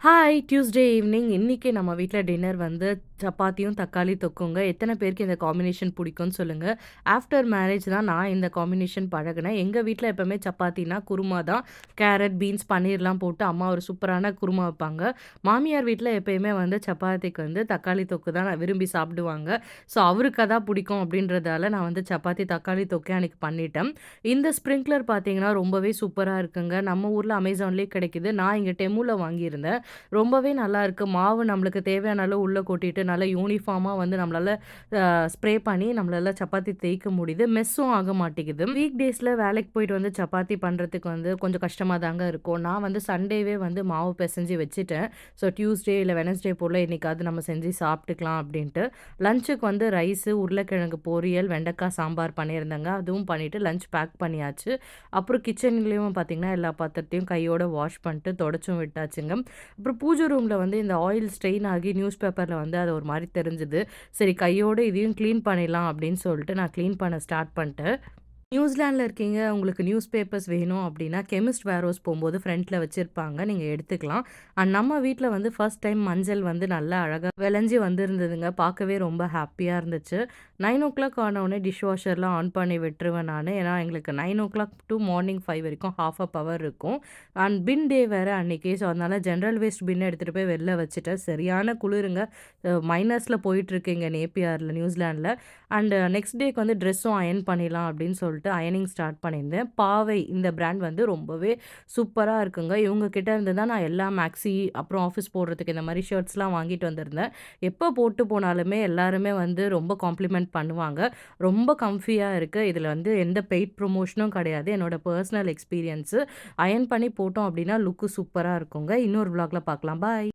Hi! Tuesday evening. இன்னைக்கு நம்ம வீட்ல டின்னர் வந்து சப்பாத்தியும், தக்காளி தொக்குங்க. எத்தன பேருக்கு இந்த காம்பினேஷன் பிடிக்கும்னு சொல்லுங்க. ஆஃப்டர் மேரேஜ் தான் நான் இந்த காம்பினேஷன் பழகுனேன். எங்க வீட்ல எப்பவுமே சப்பாத்தினா குருமா தான். கேரட், பீன்ஸ், பன்னீர்லாம் போட்டு அம்மா ஒரு சூப்பரான குருமா வைப்பாங்க. மாமியார் வீட்ல எப்பயுமே வந்து சப்பாத்திக்கு வந்து தக்காளி தொக்கு தான் விரும்பி சாப்பிடுவாங்க. ஸோ அவருக்கு அதான் பிடிக்கும் அப்படின்றதால நான் வந்து சப்பாத்தி, தக்காளி தொக்கே அன்னைக்கு பண்ணிட்டேன். இந்த ஸ்ப்ரிங்க்லர் பார்த்தீங்கன்னா, ரொம்பவே சூப்பரா இருக்குங்க. நம்ம ஊர்ல அமேசான்லேயே கிடைக்குது. நான் இங்க டெமுல வாங்கியிருந்தேன். ரொம்பவே நல்லாயிருக்கு. மாவு நம்மளுக்கு தேவையான அளவு உள்ள கொட்டிட்டு, நல்லா யூனிஃபார்மா வந்து நம்மளால ஸ்ப்ரே பண்ணி நம்மளால சப்பாத்தி தேய்க்க முடியுது. மெஸ்ஸும் ஆக மாட்டேங்குது. வீக் டேஸ்ல வேலைக்கு போயிட்டு வந்து சப்பாத்தி பண்றதுக்கு வந்து கொஞ்சம் கஷ்டமா தாங்க இருக்கும். நான் வந்து சண்டேவே வந்து மாவு பெசஞ்சு வச்சுட்டேன். ஸோ டியூஸ்டே இல்ல வெட்னஸ்டே போல என்னைக்காவது நம்ம செஞ்சு சாப்பிட்டுக்கலாம் அப்படின்ட்டு. லஞ்சுக்கு வந்து ரைஸு, உருளைக்கிழங்கு பொரியல், வெண்டைக்காய் சாம்பார் பண்ணியிருந்தேங்க. அதுவும் பண்ணிட்டு லஞ்ச் பேக் பண்ணியாச்சு. அப்புறம் கிச்சன்லயும் பார்த்தீங்கன்னா, எல்லா பாத்திரத்தையும் கையோட வாஷ் பண்ணிட்டு தொடச்சும் விட்டாச்சுங்க. அப்புறம் பூஜை ரூம்ல வந்து இந்த ஆயில் ஸ்ட்ரெயின் ஆகி நியூஸ் பேப்பர்ல வந்து அது ஒரு மாரி தெரிஞ்சது. சரி கையோட இதையும் கிளீன் பண்ணிடலாம் அப்படின்னு சொல்லிட்டு நான் கிளீன் பண்ண ஸ்டார்ட் பண்ணிட்டேன். நியூசிலாண்ட்ல இருக்கீங்க. உங்களுக்கு நியூஸ் பேப்பர்ஸ் வேணும் அப்டின்னா, கெமிஸ்ட் வேர்ஹவுஸ் போம்போது ஃப்ரண்ட்ல வச்சிருப்பாங்க. நீங்க எடுத்துக்கலாம். அண்ட் நம்ம வீட்ல வந்து ஃபர்ஸ்ட் டைம் மஞ்சள் வந்து நல்லா அழகா விளைஞ்சு வந்திருந்ததுங்க. பார்க்கவே ரொம்ப ஹாப்பியா இருந்துச்சு. 9:00 ஆனவுனே டிஷ் வாஷர்லாம் ஆன் பண்ணி விட்டுருவேன் நானு. ஏன்னா, எங்களுக்கு 9:00 டூ மார்னிங் 5 வரைக்கும் ஹாஃப் பவர் இருக்கும். அண்ட் பின் டே வேற அன்னைக்கு. ஸோ, அதனால ஜெனரல் வேஸ்ட் பின் எடுத்துட்டு போய் வெளில வச்சுட்டேன். சரியான குளிருங்க. மைனஸ்ல போயிட்டுருக்கு இங்க நேப்பியார்ல, நியூசிலாண்ட்ல. அண்ட் நெக்ஸ்ட் டேக்கு வந்து ட்ரெஸ்ஸும் அயர்ன் பண்ணிடலாம் அப்படின்னு சொல்லிட்டு அயர்னிங் ஸ்டார்ட் பண்ணியிருந்தேன். பாவை இந்த பிராண்ட் வந்து ரொம்பவே சூப்பரா இருக்குங்க. இவங்க கிட்ட இருந்து தான் நான் எல்லா மேக்ஸி, அப்புறம் ஆஃபீஸ் போடுறதுக்கு இந்த மாரி ஷர்ட்ஸ்லாம் வாங்கிட்டு வந்திருந்தேன். எப்போ போட்டு போனாலுமே எல்லாருமே வந்து ரொம்ப காம்ப்ளிமெண்ட் பண்ணுவாங்க. ரொம்ப கம்ஃபியா இருக்கு. இதில வந்து எந்த பெய்ட் ப்ரமோஷனும் கிடையாது. என்னோட பெர்சனல் எக்ஸ்பீரியன்ஸு. அயர்ன் பண்ணி போட்டோம் அப்படின்னா லுக்கு சூப்பரா இருக்குங்க. இன்னொரு விளாக்ல பார்க்கலாம். பாய்.